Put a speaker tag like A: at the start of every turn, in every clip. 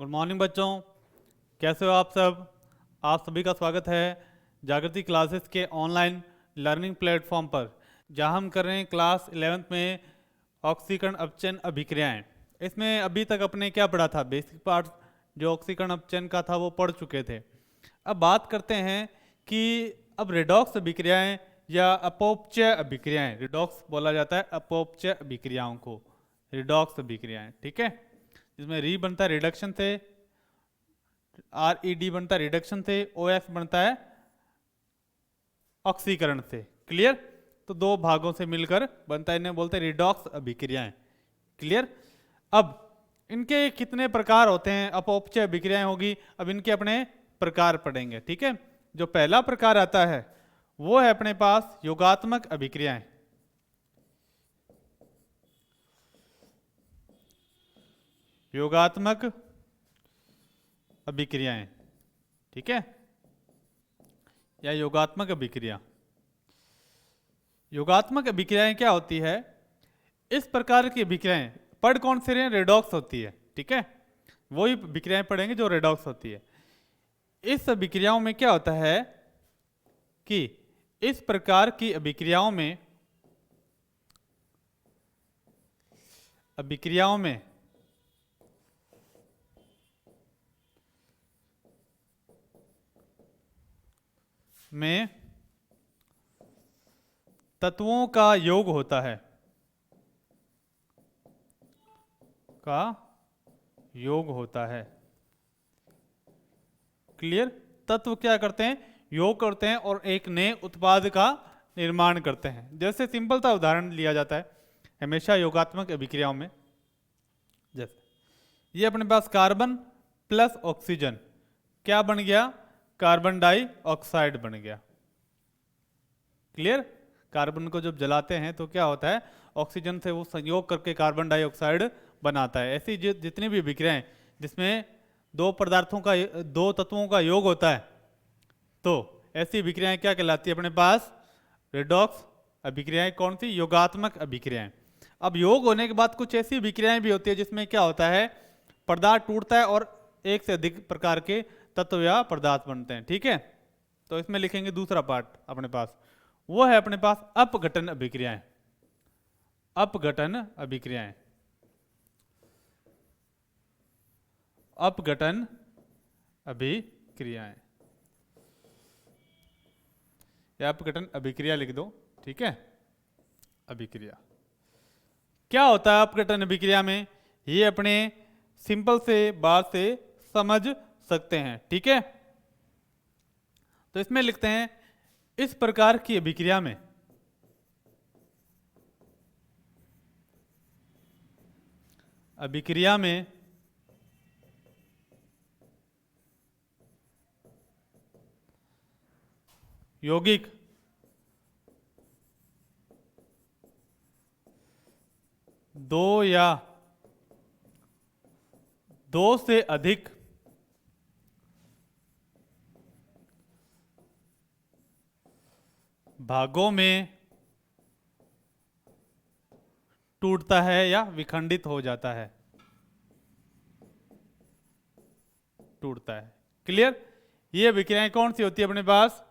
A: Good morning बच्चों, कैसे हो आप सब। आप सभी का स्वागत है जागृति क्लासेस के ऑनलाइन लर्निंग प्लेटफॉर्म पर, जहां हम कर रहे हैं क्लास 11th में ऑक्सीकरण अपचयन अभिक्रियाएं। इसमें अभी तक अपने क्या पढ़ा था, बेसिक पार्ट जो ऑक्सीकरण अपचयन का था वो पढ़ चुके थे। अब बात करते हैं कि अब रेडॉक्स अभिक्रियाएं या अपोपचय अभिक्रियाएं, रिडॉक्स बोला जाता है अपोपचय अभिक्रियाओं को, रिडॉक्स अभिक्रियाएं, ठीक है। जिसमें री बनता है रिडक्शन से, आर ई डी बनता है रिडक्शन से, ओ एस बनता है ऑक्सीकरण से। क्लियर। तो दो भागों से मिलकर बनता है, इन्हें बोलते हैं रिडॉक्स अभिक्रियाएं। क्लियर। अब इनके कितने प्रकार होते हैं, अपौपचय अभिक्रियाएं होगी। अब इनके अपने प्रकार पढ़ेंगे, ठीक है। जो पहला प्रकार आता है वो है अपने पास योगात्मक अभिक्रियाएं। योगात्मक अभिक्रियाएं, ठीक है, या योगात्मक अभिक्रिया। योगात्मक अभिक्रियाएं क्या होती है, इस प्रकार की अभिक्रियाएं पढ़ कौन से रहे हैं, रेडॉक्स होती है, ठीक है। वही अभिक्रियाएं पढ़ेंगे जो रेडॉक्स होती है। इस अभिक्रियाओं में क्या होता है कि इस प्रकार की अभिक्रियाओं में तत्वों का योग होता है, क्लियर। तत्व क्या करते हैं, योग करते हैं और एक नए उत्पाद का निर्माण करते हैं। जैसे सिंपल सा उदाहरण लिया जाता है हमेशा योगात्मक अभिक्रियाओं में। जैसे ये अपने पास कार्बन प्लस ऑक्सीजन क्या बन गया, कार्बन डाइऑक्साइड बन गया। क्लियर। कार्बन को जब जलाते हैं तो क्या होता है, ऑक्सीजन से वो संयोग करके कार्बन डाइऑक्साइड बनाता है। ऐसी जितनी भी अभिक्रियाएं जिसमें दो तत्वों का योग होता है, तो ऐसी अभिक्रियाएं क्या कहलाती है अपने पास, रेडॉक्स अभिक्रियाएं। कौन सी, योगात्मक अभिक्रियाएं। अब योग होने के बाद कुछ ऐसी अभिक्रियाएं भी होती है जिसमें क्या होता है, पदार्थ टूटता है और एक से अधिक प्रकार के तत्व या पदार्थ बनते हैं, ठीक है। तो इसमें लिखेंगे दूसरा पार्ट अपने पास, वो है अपने पास अपघटन अभिक्रियाएं। अपघटन अभिक्रियाएं, अपघटन अभिक्रियाएं या अपघटन अभिक्रिया लिख दो, ठीक है। अभिक्रिया क्या होता है अपघटन अभिक्रिया में, ये अपने सिंपल से बात से समझ सकते हैं, ठीक है। तो इसमें लिखते हैं इस प्रकार की अभिक्रिया में यौगिक दो या दो से अधिक भागों में टूटता है या विखंडित हो जाता है, टूटता है। क्लियर। ये अभिक्रियाएं कौन सी होती है अपने पास,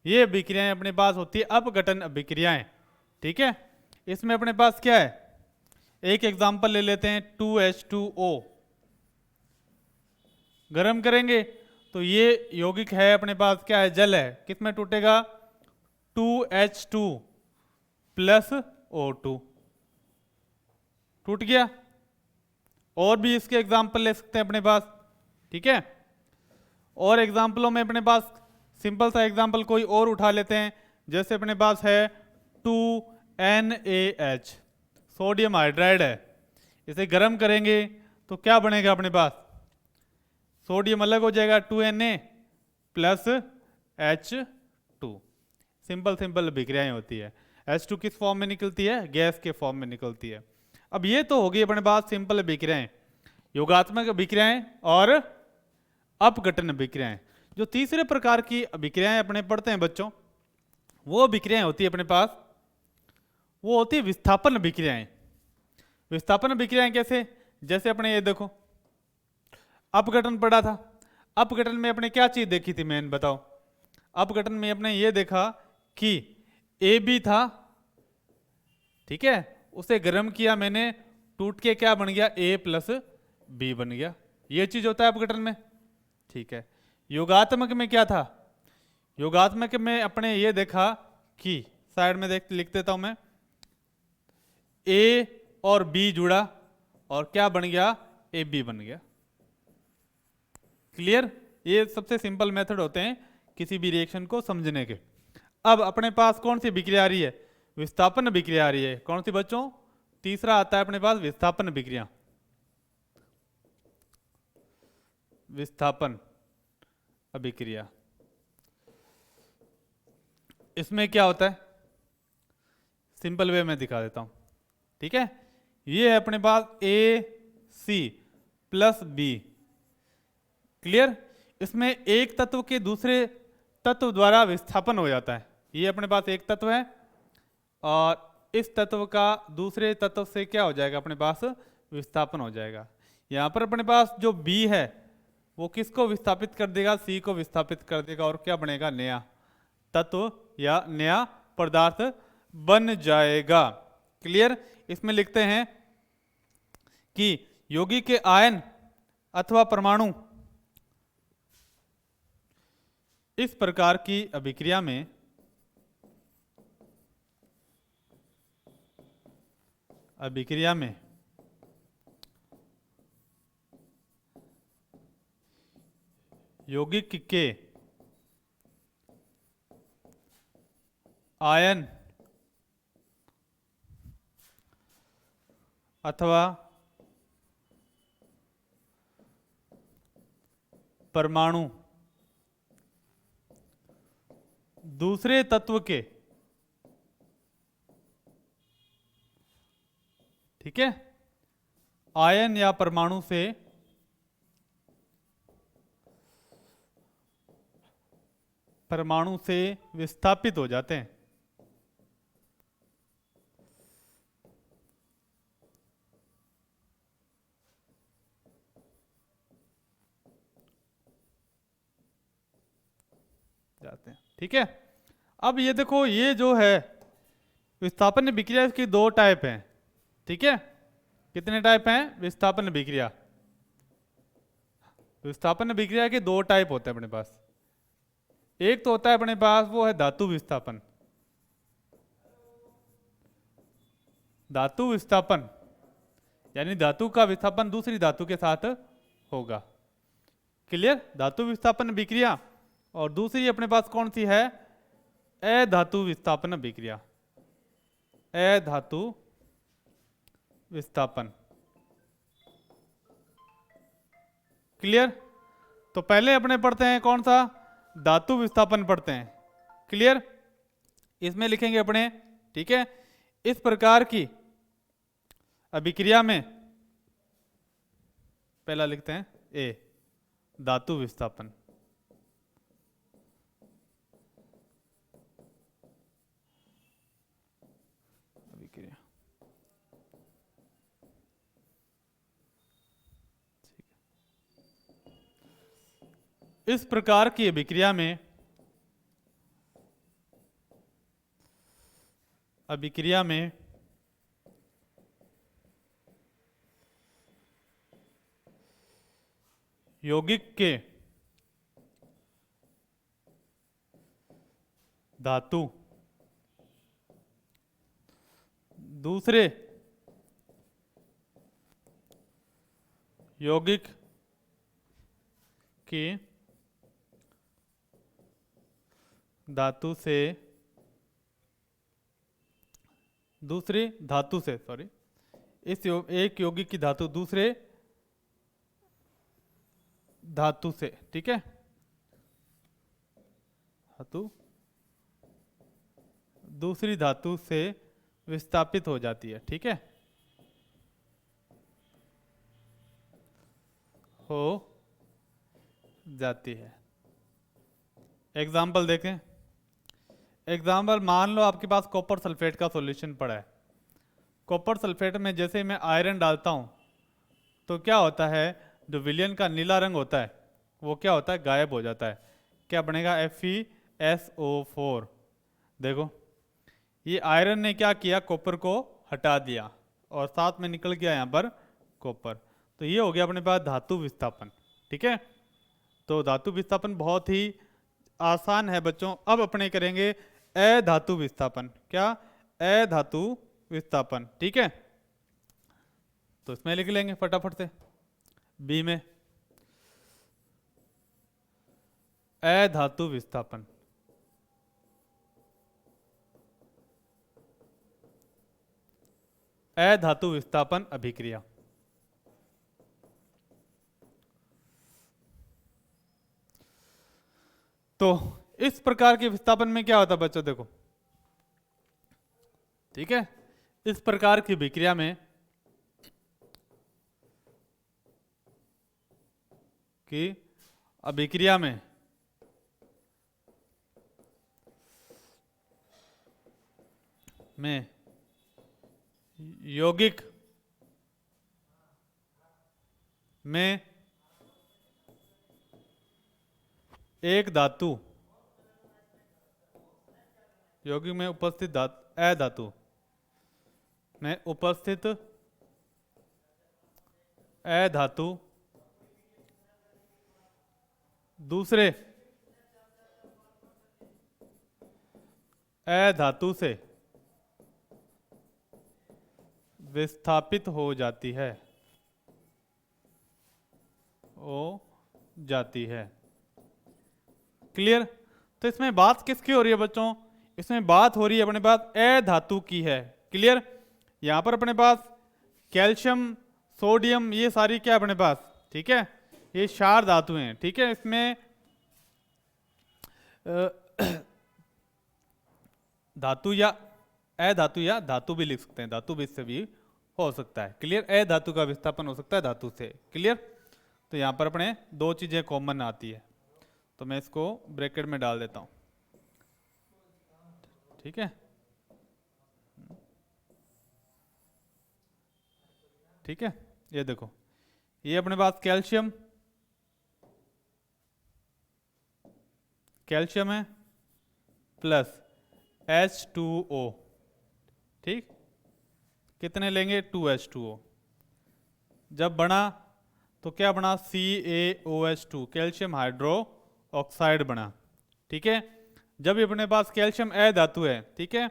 A: ये अभिक्रियाएं अपने पास होती है अपघटन अभिक्रियाएं, ठीक है। इसमें अपने पास क्या है, एक एग्जांपल ले लेते हैं, 2H2O गर्म करेंगे तो ये यौगिक है अपने पास, क्या है, जल है। किसमें टूटेगा, 2H2 प्लस O2 टूट गया। और भी इसके एग्जांपल ले सकते हैं अपने पास, ठीक है। और एग्जांपलों में अपने पास सिंपल सा एग्जांपल कोई और उठा लेते हैं। जैसे अपने पास है 2NaH, सोडियम हाइड्राइड है। इसे गर्म करेंगे तो क्या बनेगा अपने पास, सोडियम अलग हो जाएगा, 2Na प्लस H2। सिंपल अभिक्रियाएं होती है। H2 किस फॉर्म में निकलती है, गैस के फॉर्म में निकलती है। अब ये तो होगी अपने पास सिंपल अभिक्रियाएं, योगात्मक अभिक्रियाएं और अपघटन अभिक्रियाएं। जो तीसरे प्रकार की अभिक्रियाएं अपने पढ़ते हैं बच्चों, वो अभिक्रियाएं होती है अपने पास, वो होती है विस्थापन अभिक्रियाएं। विस्थापन अभिक्रियाएं कैसे, जैसे अपने ये देखो, अपघटन पढ़ा था। अपघटन में अपने क्या चीज देखी थी मैंने, बताओ। अपघटन में अपने ये देखा कि ए बी था, ठीक है, उसे गर्म किया मैंने, टूट के क्या बन गया, ए प्लस बी बन गया। ये चीज होता है अपघटन में, ठीक है। योगात्मक में क्या था, योगात्मक में अपने ये देखा कि साइड में देख लिख देता हूं मैं, ए और बी जुड़ा और क्या बन गया, ए बी बन गया। क्लियर? ये सबसे सिंपल मेथड होते हैं किसी भी रिएक्शन को समझने के। अब अपने पास कौन सी विक्रिया आ रही है, विस्थापन विक्रिया आ रही है। कौन सी बच्चों, तीसरा आता है अपने पास विस्थापन विक्रिया। विस्थापन अभिक्रिया, इसमें क्या होता है, सिंपल वे में दिखा देता हूं, ठीक है। ये है अपने पास ए सी प्लस बी, क्लियर। इसमें एक तत्व के दूसरे तत्व द्वारा विस्थापन हो जाता है। ये अपने पास एक तत्व है और इस तत्व का दूसरे तत्व से क्या हो जाएगा, अपने पास विस्थापन हो जाएगा। यहां पर अपने पास जो बी है वो किसको विस्थापित कर देगा, सी को विस्थापित कर देगा और क्या बनेगा, नया तत्व या नया पदार्थ बन जाएगा। क्लियर? इसमें लिखते हैं कि यौगिक के आयन अथवा परमाणु इस प्रकार की अभिक्रिया में यौगिक के आयन अथवा परमाणु दूसरे तत्व के, ठीक है, आयन या परमाणु से विस्थापित हो जाते हैं। ठीक है। अब ये देखो, ये जो है विस्थापन विक्रिया, इसकी दो टाइप हैं, ठीक है। कितने टाइप हैं विस्थापन विक्रिया, विस्थापन विक्रिया के दो टाइप होते हैं अपने पास। एक तो होता है अपने पास वो है धातु विस्थापन। धातु विस्थापन यानी धातु का विस्थापन दूसरी धातु के साथ होगा। क्लियर? धातु विस्थापन विक्रिया। और दूसरी अपने पास कौन सी है, अधातु विस्थापन विक्रिया। अधातु विस्थापन। क्लियर? तो पहले अपने पढ़ते हैं कौन सा, धातु विस्थापन पढ़ते हैं। क्लियर? इसमें लिखेंगे अपने, ठीक है, इस प्रकार की अभिक्रिया में पहला लिखते हैं ए, धातु विस्थापन। अभिक्रिया, इस प्रकार की अभिक्रिया में यौगिक के धातु दूसरे यौगिक की धातु से दूसरे धातु से, सॉरी, एक यौगिक की धातु दूसरे धातु से, ठीक है, धातु दूसरी धातु से विस्थापित हो जाती है, ठीक है, हो जाती है। एग्जाम्पल देखें। एग्जाम्पल मान लो आपके पास कॉपर सल्फेट का सॉल्यूशन पड़ा है। कॉपर सल्फेट में जैसे मैं आयरन डालता हूं तो क्या होता है, जो विलयन का नीला रंग होता है वो क्या होता है, गायब हो जाता है। क्या बनेगा, FeSO4। देखो ये आयरन ने क्या किया, कॉपर को हटा दिया और साथ में निकल गया यहाँ पर कॉपर। तो ये हो गया अपने पास धातु विस्थापन। ठीक है, तो धातु विस्थापन बहुत ही आसान है बच्चों। अब अपने करेंगे अधातु विस्थापन। क्या, अधातु विस्थापन। ठीक है, तो इसमें लिख लेंगे फटाफट से, बी में अधातु विस्थापन। अधातु विस्थापन अभिक्रिया। तो इस प्रकार के विस्थापन में क्या होता है बच्चों, देखो ठीक है, इस प्रकार की अभिक्रिया में में यौगिक में एक धातु, यौगिक में उपस्थित अधातु में उपस्थित अधातु दूसरे अधातु से विस्थापित हो जाती है, क्लियर। तो इसमें बात किसकी हो रही है बच्चों, इसमें बात हो रही है अपने पास अधातु की है। क्लियर, यहां पर अपने पास कैल्शियम, सोडियम, ये सारी क्या अपने पास, ठीक है, ये क्षार धातु हैं। ठीक है, इसमें धातु या अधातु या धातु भी लिख सकते हैं, धातु भी इससे भी हो सकता है। क्लियर, अधातु का विस्थापन हो सकता है धातु से। क्लियर, तो यहां पर अपने दो चीजें कॉमन आती है, तो मैं इसको ब्रैकेट में डाल देता हूं। ठीक है, ठीक है, ये देखो, ये अपने पास कैल्शियम है प्लस H2O। ठीक, कितने लेंगे, 2H2O। जब बना तो क्या बना, CaOH2, कैल्शियम हाइड्रो ऑक्साइड बना। ठीक है, जब अपने पास कैल्शियम अधातु है, ठीक है,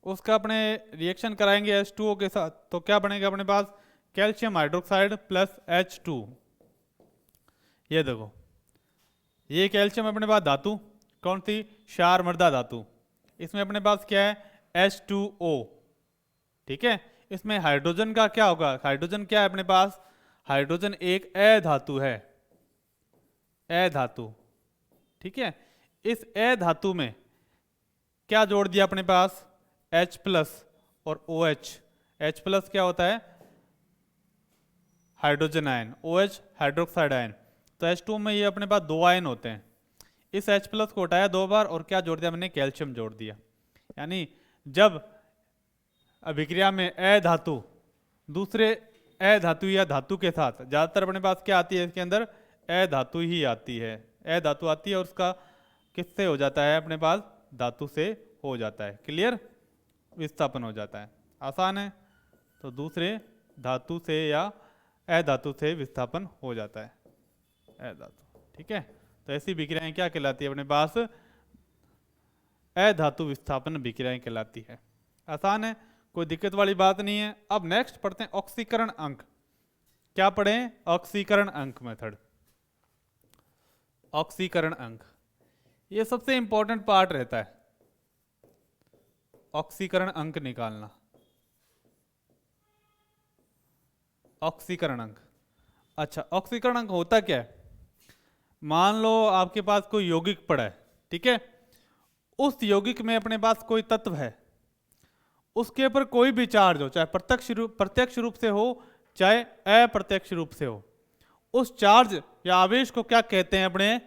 A: उसका अपने रिएक्शन कराएंगे H2O के साथ, तो क्या बनेगा अपने पास, कैल्शियम हाइड्रोक्साइड प्लस H2। ये देखो, ये कैल्शियम अपने पास धातु कौन सी, क्षार मृदा धातु, इसमें अपने पास क्या है, H2O। ठीक है, इसमें हाइड्रोजन का क्या होगा, हाइड्रोजन क्या है अपने पास, हाइड्रोजन एक अधातु है, अधातु। ठीक है, इस अधातु में क्या जोड़ दिया अपने पास, H प्लस और OH। H प्लस क्या होता है, hydrogen ion, OH hydroxide ion. तो H2 में ये अपने पास दो आयन होते हैं, इस H प्लस को हटाया दो बार और क्या जोड़ दिया मैंने, कैल्शियम जोड़ दिया। यानी जब अभिक्रिया में अधातु दूसरे अधातु या धातु के साथ, ज्यादातर अपने पास क्या आती है इसके अंदर, अधातु ही आती है, अधातु आती है और उसका किससे हो जाता है अपने पास, धातु से हो जाता है। क्लियर, विस्थापन हो जाता है, आसान है। तो दूसरे धातु से या अधातु से विस्थापन हो जाता है, अधातु। ठीक है, तो ऐसी विक्रियाएं क्या कहलाती है अपने पास, अधातु विस्थापन विक्रियाएं कहलाती है। आसान है, कोई दिक्कत वाली बात नहीं है। अब नेक्स्ट पढ़ते हैं ऑक्सीकरण अंक। क्या पढ़ें, ऑक्सीकरण अंक मेथड। ऑक्सीकरण अंक ये सबसे इंपॉर्टेंट पार्ट रहता है, ऑक्सीकरण अंक निकालना। ऑक्सीकरण अंक, अच्छा ऑक्सीकरण अंक होता क्या है, मान लो आपके पास कोई यौगिक पड़ा है, ठीक है, उस यौगिक में अपने पास कोई तत्व है, उसके ऊपर कोई भी चार्ज हो, चाहे प्रत्यक्ष रूप से हो चाहे अप्रत्यक्ष रूप से हो, उस चार्ज या आवेश को क्या कहते हैं अपने,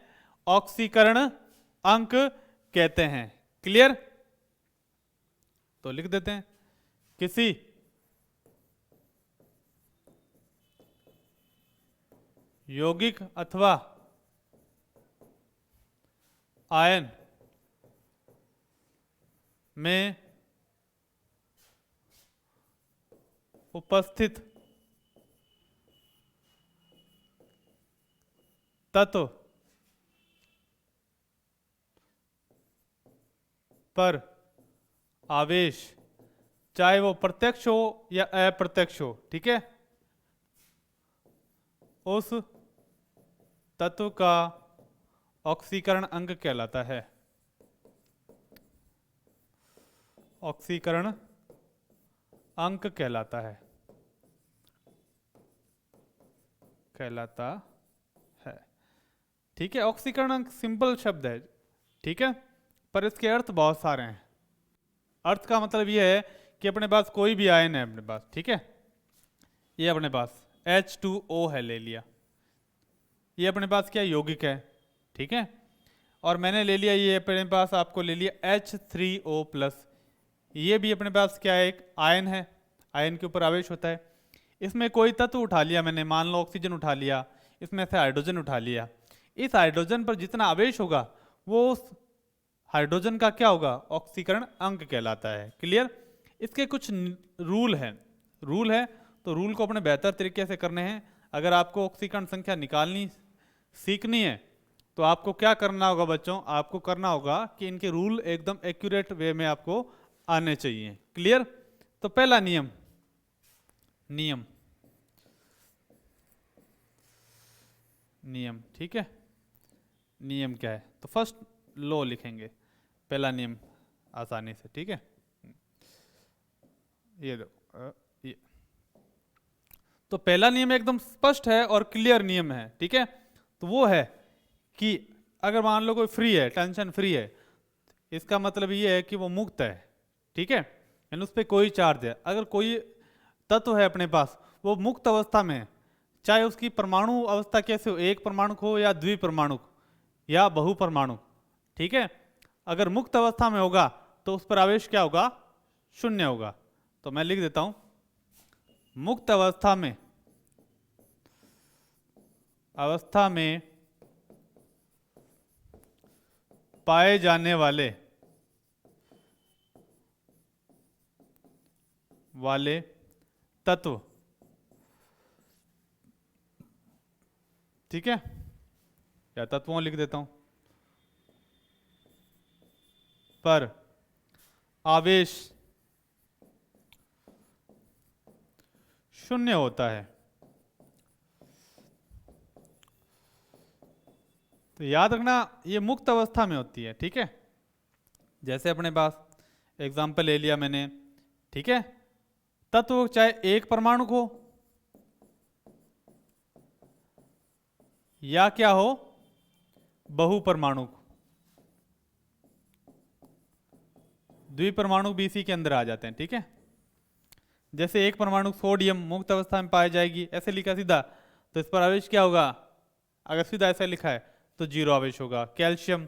A: ऑक्सीकरण अंक कहते हैं। क्लियर, तो लिख देते हैं, किसी यौगिक अथवा आयन में उपस्थित तत्व पर आवेश, चाहे वो प्रत्यक्ष हो या अप्रत्यक्ष हो, ठीक है, उस तत्व का ऑक्सीकरण अंग कहलाता है। ऑक्सीकरण अंक कहलाता है, ठीक है। ऑक्सीकरण अंक सिंपल शब्द है, ठीक है, पर इसके अर्थ बहुत सारे हैं। अर्थ का मतलब यह है कि अपने पास कोई भी आयन है अपने पास, ठीक है, ये अपने पास H2O है, ले लिया, ये अपने पास क्या यौगिक है, ठीक है, और मैंने ले लिया ये अपने पास आपको ले लिया H3O+, ये भी अपने पास क्या है, एक आयन है, आयन के ऊपर आवेश होता है। इसमें कोई तत्व उठा लिया मैंने, मान लो ऑक्सीजन उठा लिया, इसमें से हाइड्रोजन उठा लिया, इस हाइड्रोजन पर जितना आवेश होगा वो उस हाइड्रोजन का क्या होगा, ऑक्सीकरण अंक कहलाता है। क्लियर। इसके कुछ रूल है तो रूल को अपने बेहतर तरीके से करने हैं। अगर आपको ऑक्सीकरण संख्या निकालनी सीखनी है तो आपको क्या करना होगा बच्चों, आपको करना होगा कि इनके रूल एकदम एक्यूरेट वे में आपको आने चाहिए। क्लियर। तो पहला नियम ठीक है, नियम क्या है, तो फर्स्ट लॉ लिखेंगे, पहला नियम आसानी से, ठीक है, ये दो ये। तो पहला नियम एकदम स्पष्ट है और क्लियर नियम है, ठीक है, तो वो है कि अगर मान लो कोई फ्री है, टेंशन फ्री है, इसका मतलब ये है कि वो मुक्त है, ठीक है, यानी उस पर कोई चार्ज है। अगर कोई तत्व है अपने पास, वो मुक्त अवस्था में है, चाहे उसकी परमाणु अवस्था कैसे हो, एक परमाणु हो या द्विपरमाणु या बहुपरमाणु, ठीक है, अगर मुक्त अवस्था में होगा तो उस पर आवेश क्या होगा, शून्य होगा। तो मैं लिख देता हूं, मुक्त अवस्था में पाए जाने वाले तत्व, ठीक है, या तत्वों लिख देता हूं, पर आवेश शून्य होता है। तो याद रखना ये मुक्त अवस्था में होती है, ठीक है। जैसे अपने पास एग्जाम्पल ले लिया मैंने, ठीक है, तत्व चाहे एक परमाणु हो या क्या हो, बहुपरमाणु, द्विपरमाणु भी इसी के अंदर आ जाते हैं, ठीक है। जैसे एक परमाणु सोडियम मुक्त अवस्था में पाई जाएगी, ऐसे लिखा सीधा, तो इस पर आवेश क्या होगा, अगर सीधा ऐसा लिखा है तो जीरो आवेश होगा। कैल्शियम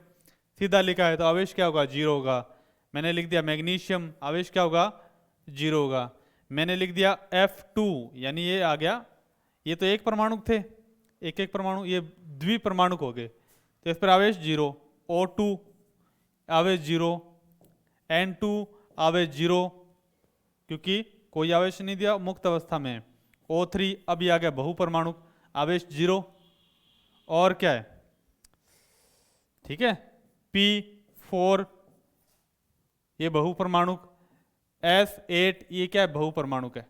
A: सीधा लिखा है तो आवेश क्या होगा, जीरो होगा। मैंने लिख दिया मैग्नीशियम, आवेश क्या होगा, जीरो होगा। मैंने लिख दिया F2, यानी ये आ गया, ये तो एक परमाणु थे, एक एक परमाणु, ये द्विपरमाणु हो गए, तो इस पर आवेश जीरो। O2 आवेश जीरो, N2 आवेश जीरो, क्योंकि कोई आवेश नहीं दिया, मुक्त अवस्था में। O3 अभी आ गया बहुपरमाणु, आवेश जीरो। और क्या है, ठीक है, P4 ये बहुपरमाणु, S8 ये क्या है, बहुपरमाणु है,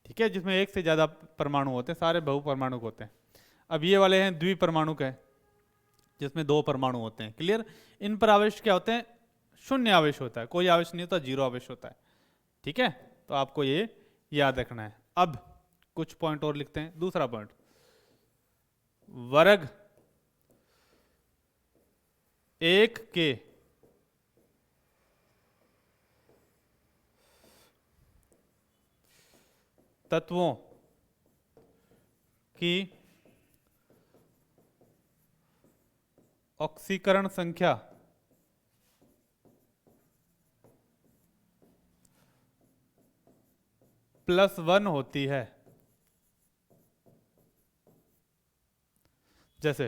A: ठीक है, जिसमें एक से ज्यादा परमाणु होते हैं, सारे बहुपरमाणु होते हैं। अब ये वाले हैं द्विपरमाणु है, जिसमें दो परमाणु होते हैं। क्लियर। इन पर आवेश क्या होते हैं, शून्य आवेश होता है, कोई आवेश नहीं होता, जीरो आवेश होता है, ठीक है। तो आपको ये याद रखना है। अब कुछ पॉइंट और लिखते हैं। दूसरा पॉइंट, वर्ग एक के तत्वों की ऑक्सीकरण संख्या +1 होती है। जैसे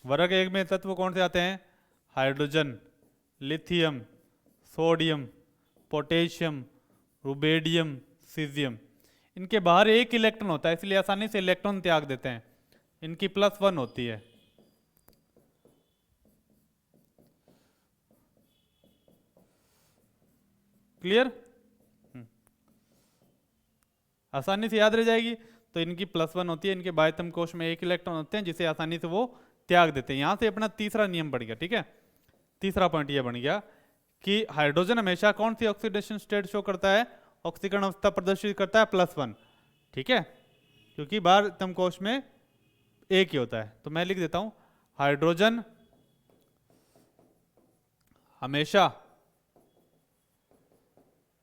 A: वर्ग 1 में तत्व कौन से आते हैं? Hydrogen, lithium, sodium, potassium, rubidium, caesium. इनके बाहर एक इलेक्ट्रॉन होता है, इसलिए आसानी से इलेक्ट्रॉन त्याग देते हैं। इनकी +1 होती है। क्लियर? आसानी से याद रह जाएगी। तो इनकी +1 होती है, इनके बाह्यतम कोश में एक इलेक्ट्रॉन होते हैं जिसे आसानी से वो त्याग देते हैं। यहां से अपना तीसरा नियम बढ़ गया। ठीक है, तीसरा पॉइंट ये बन गया कि हाइड्रोजन हमेशा कौन सी ऑक्सीडेशन स्टेट शो करता है? ऑक्सीकरण अवस्था प्रदर्शित करता है, +1। ठीक है, क्योंकि बाह्यतम कोश में एक ही होता है। तो मैं लिख देता हूं, हाइड्रोजन हमेशा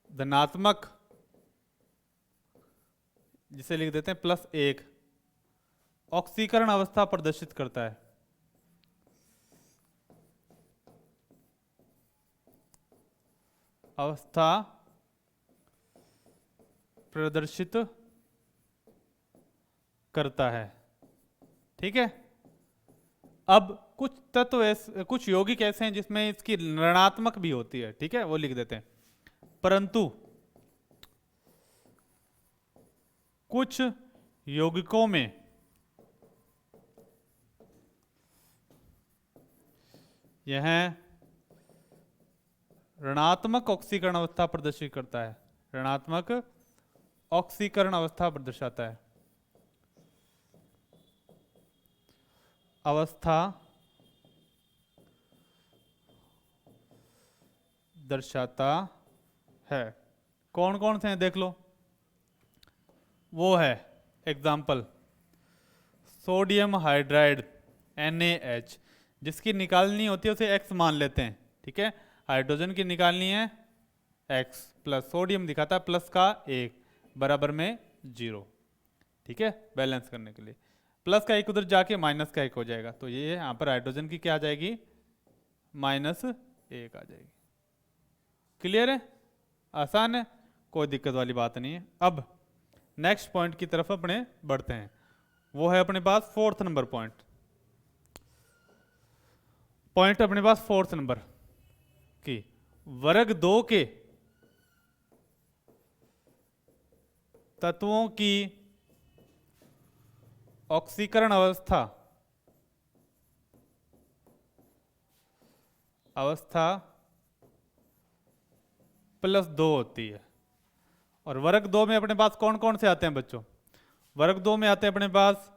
A: धनात्मक, जिसे लिख देते हैं +1, ऑक्सीकरण अवस्था प्रदर्शित करता है। अवस्था प्रदर्शित करता है। ठीक है, अब कुछ तत्व ऐसे, कुछ यौगिक ऐसे हैं जिसमें इसकी ऋणात्मक भी होती है। ठीक है, वो लिख देते हैं। परंतु कुछ यौगिकों में यह ऋणात्मक ऑक्सीकरण अवस्था प्रदर्शित करता है, ऋणात्मक ऑक्सीकरण अवस्था दर्शाता है। अवस्था दर्शाता है। कौन कौन से हैं देख लो। वो है एग्जाम्पल, सोडियम हाइड्राइड NaH, जिसकी निकालनी होती है उसे X मान लेते हैं। ठीक है, हाइड्रोजन की निकालनी है X प्लस सोडियम दिखाता है प्लस का 1 बराबर में 0। ठीक है, बैलेंस करने के लिए प्लस का 1 उधर जाके माइनस का 1 हो जाएगा। तो ये यहाँ पर हाइड्रोजन की क्या आ जाएगी? -1 आ जाएगी। क्लियर है? आसान है, कोई दिक्कत वाली बात नहीं है। अब नेक्स्ट पॉइंट की तरफ अपने बढ़ते हैं। वो है अपने पास 4th नंबर पॉइंट। पॉइंट अपने पास 4th नंबर की वर्ग 2 के तत्वों की ऑक्सीकरण अवस्था +2 होती है। और वर्ग 2 में अपने पास कौन कौन से आते हैं बच्चों? वर्ग 2 में आते हैं अपने पास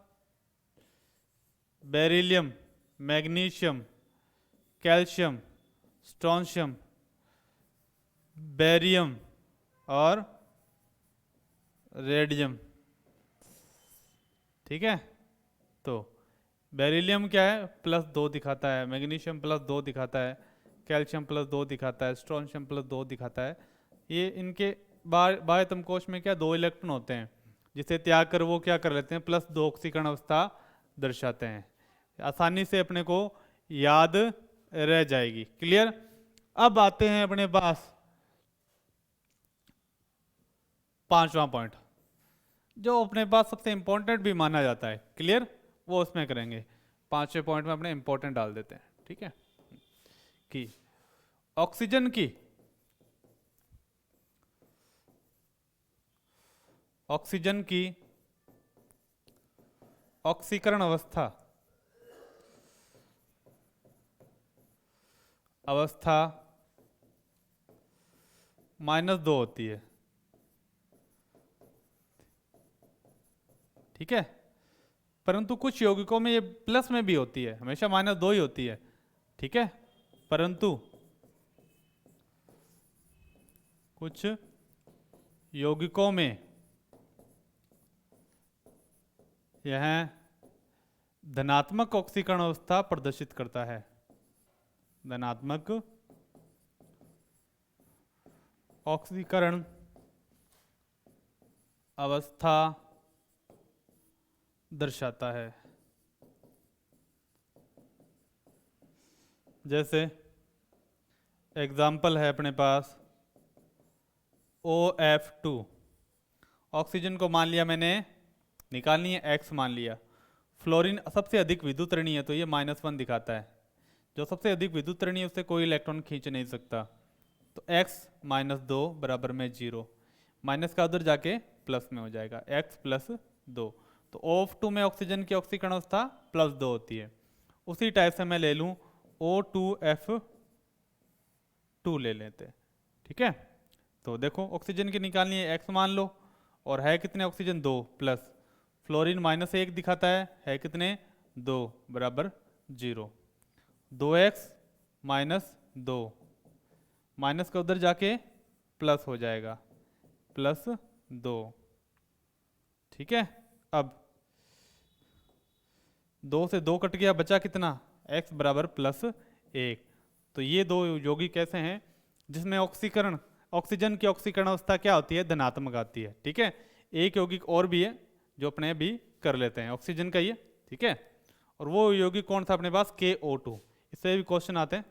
A: beryllium, magnesium, calcium, strontium, barium और रेडियम। ठीक है, तो बेरिलियम क्या है? +2 दिखाता है, मैग्नीशियम +2 दिखाता है, कैल्शियम +2 दिखाता है, स्ट्रोंशियम +2 दिखाता है। ये इनके बाह्यतम कोश में क्या 2 इलेक्ट्रॉन होते हैं, जिसे त्याग कर वो क्या कर लेते हैं? +2 ऑक्सीकरण अवस्था दर्शाते हैं। आसानी से अपने को याद रह जाएगी। क्लियर? अब आते हैं अपने पास 5वां पॉइंट, जो अपने पास सबसे इंपॉर्टेंट भी माना जाता है। क्लियर? वो उसमें करेंगे। 5वें पॉइंट में अपने इंपॉर्टेंट डाल देते हैं। ठीक है, कि ऑक्सीजन की ऑक्सीकरण अवस्था -2 होती है। ठीक है, परंतु कुछ यौगिकों में ये प्लस में भी होती है, हमेशा -2 ही होती है। ठीक है, परंतु कुछ यौगिकों में यह धनात्मक ऑक्सीकरण अवस्था प्रदर्शित करता है, धनात्मक ऑक्सीकरण अवस्था दर्शाता है। जैसे एग्जाम्पल है अपने पास OF2, ऑक्सीजन को मान लिया मैंने, निकालनी है X मान लिया, फ्लोरीन सबसे अधिक विद्युतरणीय है तो ये -1 दिखाता है। जो सबसे अधिक विद्युतरणीय उससे कोई इलेक्ट्रॉन खींच नहीं सकता। तो x -2 बराबर में 0, माइनस का उधर जाके प्लस में हो जाएगा, x + 2। तो O2 में ऑक्सीजन की ऑक्सीकरण अवस्था +2 होती है। उसी टाइप से मैं ले लूँ O2F2 ले लेते हैं, ठीक है। तो देखो ऑक्सीजन की निकालनी है, x मान लो, और है कितने ऑक्सीजन 2 प्लस फ्लोरीन -1 दिखाता है कितने 2 बराबर 0। 2x -2 माइनस का उधर जाके प्लस हो जाएगा +2, ठीक है। अब 2 से 2 कट गया, बचा कितना x बराबर +1। तो ये दो यौगिक कैसे हैं जिसमें ऑक्सीकरण ऑक्सीजन की ऑक्सीकरण अवस्था क्या होती है, धनात्मक आती है, ठीक है। एक यौगिक और भी है जो अपने भी कर लेते हैं, ऑक्सीजन का ही है, ठीक है। और वो यौगिक कौन सा अपने पास, KO2, इससे भी क्वेश्चन आते हैं,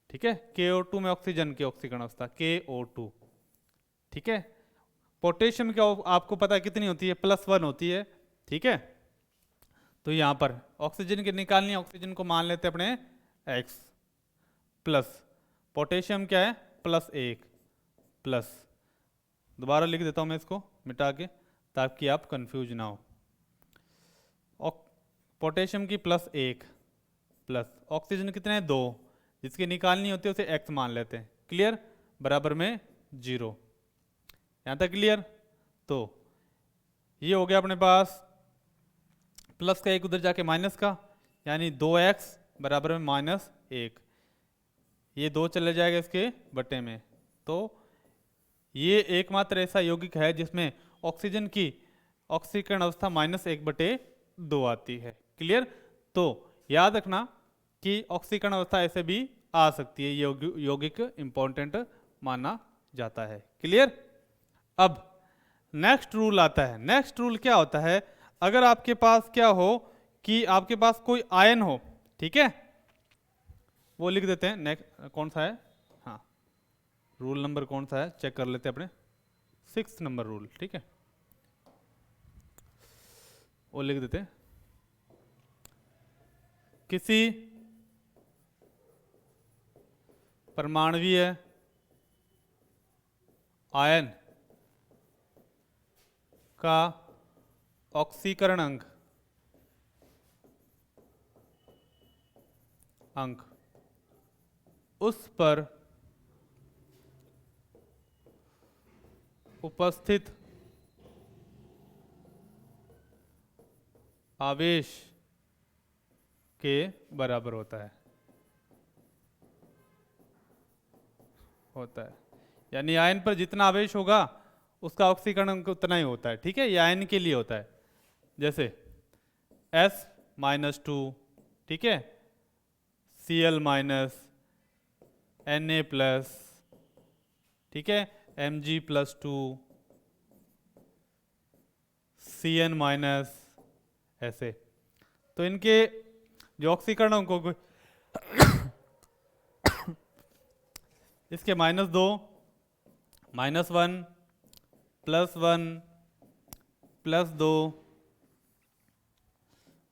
A: ठीक है। KO2 में ऑक्सीजन की ऑक्सीकरण अवस्था KO2, ठीक है। पोटेशियम क्या आपको पता है कितनी होती है, +1 होती है, ठीक है। तो यहां पर ऑक्सीजन की निकालनी, ऑक्सीजन को मान लेते हैं अपने x प्लस पोटेशियम क्या है +1 प्लस, दोबारा लिख देता हूं मैं इसको मिटा के ताकि आप कंफ्यूज ना हो। पोटेशियम की +1 प्लस ऑक्सीजन कितने हैं 2, जिसकी निकालनी होती है उसे x मान लेते हैं, क्लियर, बराबर में 0। यहां तक क्लियर। तो ये हो गया अपने पास प्लस का एक उधर जाके माइनस का, यानी 2x बराबर में -1, ये 2 चले जाएगा इसके बटे में। तो ये एकमात्र ऐसा यौगिक है जिसमें ऑक्सीजन की ऑक्सीकरण अवस्था -1/2 आती है, क्लियर। तो याद रखना कि ऑक्सीकरण अवस्था ऐसे भी आ सकती है, ये यौगिक इंपॉर्टेंट माना जाता है, क्लियर। अब नेक्स्ट रूल आता है। नेक्स्ट रूल क्या होता है, अगर आपके पास क्या हो कि आपके पास कोई आयन हो, ठीक है, वो लिख देते हैं। नेक्स्ट कौन सा है, हाँ रूल नंबर कौन सा है चेक कर लेते हैं अपने, 6 नंबर रूल, ठीक है, वो लिख देते हैं। किसी परमाणुवीय आयन का ऑक्सीकरण अंक उस पर उपस्थित आवेश के बराबर होता है यानी आयन पर जितना आवेश होगा उसका ऑक्सीकरण अंक उतना ही होता है, ठीक है। ये आयन के लिए होता है, जैसे S-2, ठीक है, Cl-, Na+, ठीक है, Mg+2, Cn-, ऐसे। तो इनके जो ऑक्सीकरण अंकों को इसके -2, -1, +1, +2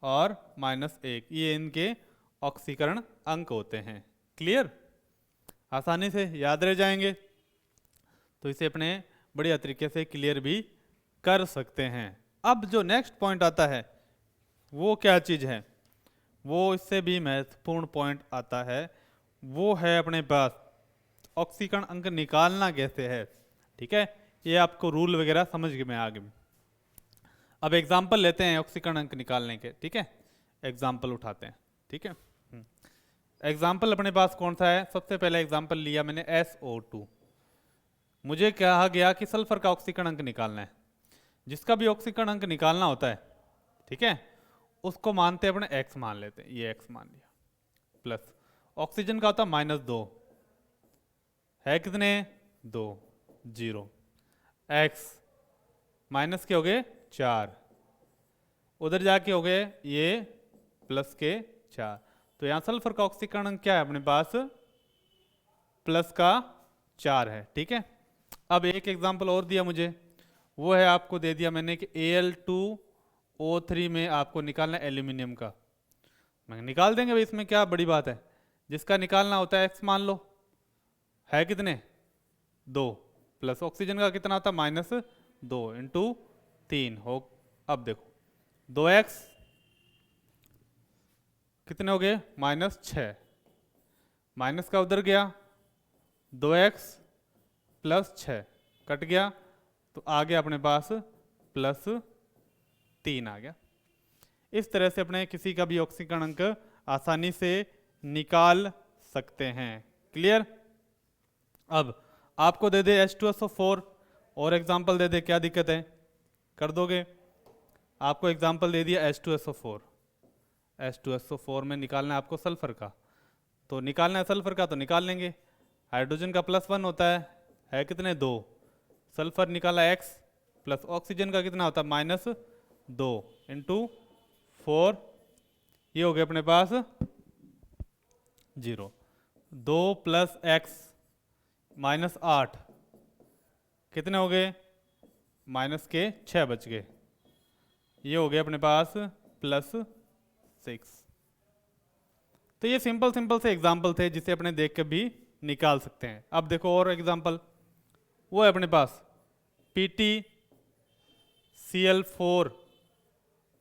A: और -1, ये इनके ऑक्सीकरण अंक होते हैं, क्लियर, आसानी से याद रह जाएंगे। तो इसे अपने बढ़िया तरीके से क्लियर भी कर सकते हैं। अब जो नेक्स्ट पॉइंट आता है वो क्या चीज़ है, वो इससे भी महत्वपूर्ण पॉइंट आता है, वो है अपने पास ऑक्सीकरण अंक निकालना कैसे है, ठीक है। ये आपको रूल वगैरह समझ में आ गए। अब एग्जाम्पल लेते हैं ऑक्सीकरण अंक निकालने के, ठीक है, एग्जाम्पल उठाते हैं, ठीक है। एग्जाम्पल अपने पास कौन सा है, सबसे पहले एग्जाम्पल लिया मैंने SO2। मुझे कहा गया कि सल्फर का ऑक्सीकरण अंक निकालना है। जिसका भी ऑक्सीकरण अंक निकालना होता है, ठीक है, उसको मानते हैं अपने x मान लेते हैं, ये x मान लिया, प्लस ऑक्सीजन का होता है -2, है कितने 2, 0, x माइनस के हो गए 4, उधर जाके हो गए ये प्लस के 4। तो यहाँ सल्फर का ऑक्सीकरण अंक क्या है अपने पास, +4 है, ठीक है। अब एक एग्जांपल और दिया मुझे, वो है आपको दे दिया मैंने कि O3 में आपको निकालना है एल्यूमिनियम का, मैं निकाल देंगे भाई, इसमें क्या बड़ी बात है। जिसका निकालना होता है x मान लो, है कितने 2, प्लस ऑक्सीजन का कितना होता है -2 इंटू 3 हो। अब देखो 2x कितने हो गए -6, माइनस का उधर गया 2x प्लस 6 कट गया, तो आ गया अपने पास +3 आ गया। इस तरह से अपने किसी का भी ऑक्सीकरण अंक आसानी से निकाल सकते हैं। क्लियर। अब आपको दे दे H2SO4 और एग्जाम्पल दे दे, क्या दिक्कत है, कर दोगे। आपको एग्जाम्पल दे दिया H2SO4, H2SO4 में निकालना है आपको सल्फर का, तो निकालना है सल्फर का तो निकाल लेंगे। हाइड्रोजन का +1 होता है कितने 2, सल्फर निकाला x, प्लस ऑक्सीजन का कितना होता है -2 इंटू 4, ये हो गया अपने पास 0, 2 + x -8 कितने हो गए -6 बच गए, ये हो गया अपने पास +6। तो ये सिंपल से एग्जाम्पल थे जिसे अपने देख के भी निकाल सकते हैं। अब देखो और एग्जाम्पल, वो है अपने पास PtCl4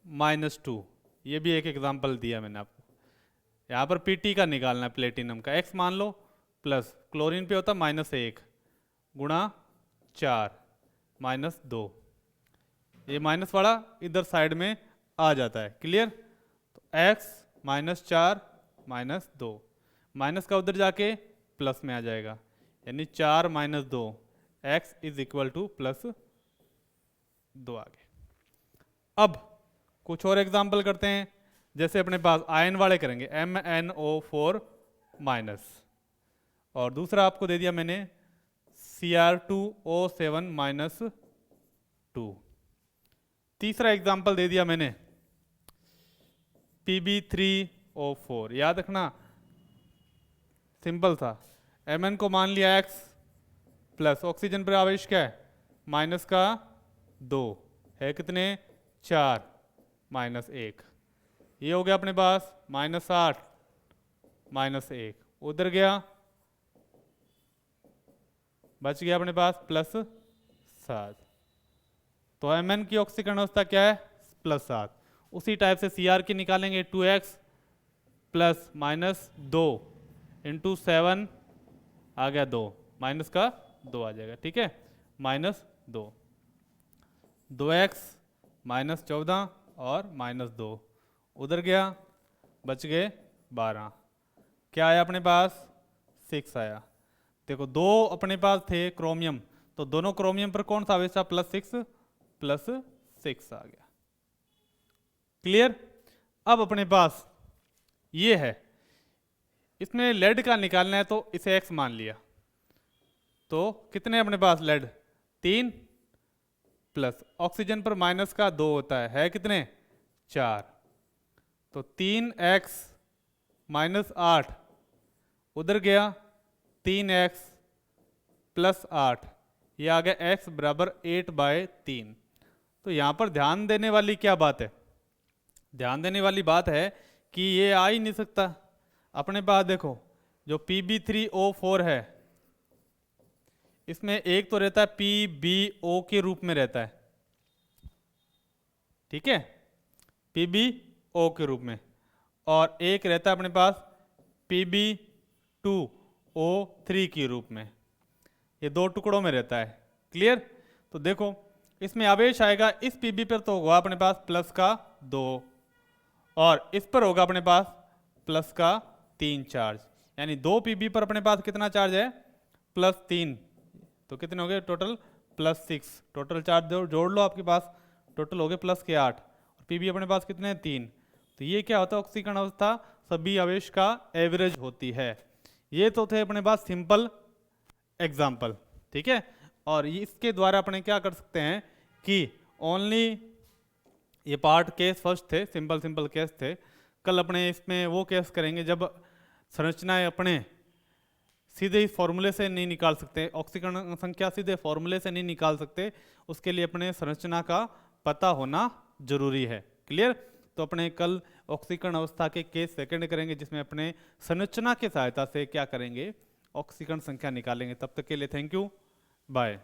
A: -2, ये भी एक एग्जाम्पल दिया मैंने आपको। यहाँ पर Pt का निकालना है प्लेटिनम का, x मान लो, प्लस क्लोरीन पे होता -1 गुणा 4 -2, ये माइनस वाला इधर साइड में आ जाता है। क्लियर। तो x -4 -2, माइनस का उधर जाके प्लस में आ जाएगा, यानी 4 - 2 x = +2 आ गए। अब कुछ और एग्जाम्पल करते हैं, जैसे अपने पास आयन वाले करेंगे MnO4-, और दूसरा आपको दे दिया मैंने Cr2O7-2, तीसरा एग्जाम्पल दे दिया मैंने Pb3O4। याद रखना सिंपल था, Mn को मान लिया x, प्लस ऑक्सीजन पर आवेश क्या है -2 है कितने 4 -1, ये हो गया अपने पास -8 -1, उधर गया बच गया अपने पास +7। तो Mn की ऑक्सीकरण अवस्था क्या है +7। उसी टाइप से Cr की निकालेंगे 2x प्लस -2 इंटू 7 आ गया 2, माइनस का 2 आ जाएगा, ठीक है -2, 2x -14 और -2 उधर गया बच गए 12, क्या आया अपने पास 6 आया। देखो 2 अपने पास थे क्रोमियम, तो दोनों क्रोमियम पर कौन सा आवेश था +6 आ गया। क्लियर। अब अपने पास ये है, इसमें लेड का निकालना है, तो इसे x मान लिया, तो कितने अपने पास लेड 3, प्लस ऑक्सीजन पर माइनस का 2 होता है कितने 4, तो 3x -8 उधर गया 3x + 8, ये आ गया x = 8/3। तो यहाँ पर ध्यान देने वाली क्या बात है, ध्यान देने वाली बात है कि ये आ ही नहीं सकता। अपने पास देखो जो Pb3O4 है, इसमें एक तो रहता है PbO के रूप में रहता है, ठीक है PbO के रूप में, और एक रहता है अपने पास Pb2O3 के रूप में, ये 2 टुकड़ों में रहता है। क्लियर। तो देखो इसमें आवेश आएगा, इस Pb पर तो होगा अपने पास +2 और इस पर होगा अपने पास +3 चार्ज, यानी 2 Pb पर अपने पास कितना चार्ज है +3, तो कितने हो गए टोटल +6, टोटल चार्ज जोड़ लो आपके पास, टोटल हो गए +8 और Pb अपने पास कितने हैं 3। तो ये क्या होता है ऑक्सीकरण अवस्था सभी आवेश का एवरेज होती है। ये तो थे अपने पास सिंपल एग्जाम्पल, ठीक है। और इसके द्वारा अपने क्या कर सकते हैं कि ओनली ये पार्ट केस फर्स्ट थे, सिंपल केस थे। कल अपने इसमें वो केस करेंगे जब संरचनाएं अपने सीधे इस फॉर्मूले से नहीं निकाल सकते, ऑक्सीकरण संख्या सीधे फॉर्मूले से नहीं निकाल सकते, उसके लिए अपने संरचना का पता होना जरूरी है। क्लियर? तो अपने कल ऑक्सीकरण अवस्था के केस सेकंड करेंगे, जिसमें अपने संरचना की सहायता से क्या करेंगे, ऑक्सीकरण संख्या निकालेंगे। तब तक के लिए थैंक यू, बाय।